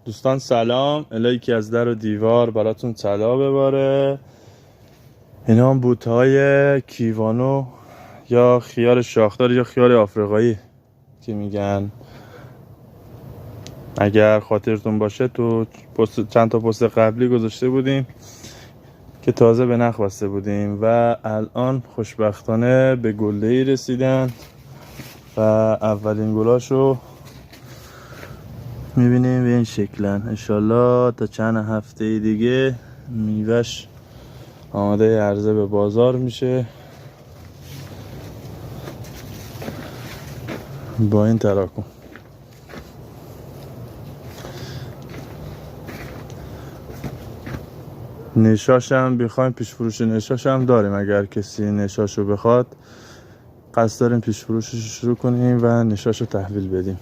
دوستان سلام، الهی که از در و دیوار براتون طلا بباره. اینا هم بوتهای کیوانو یا خیار شاخدار یا خیار آفریقایی که میگن. اگر خاطرتون باشه تو چند تا پست قبلی گذاشته بودیم که تازه به نخ بسته بودیم و الان خوشبختانه به گله‌ای رسیدن و اولین گلاشو میبینیم به این شکلن. انشالله تا چند هفته دیگه میوهش آماده عرضه به بازار میشه با این تراکم. نشاشم بخوایم پیش فروش نشاشم داریم، اگر کسی نشاشو بخواد قصد داریم پیش فروشش شروع کنیم و نشاشو تحویل بدیم.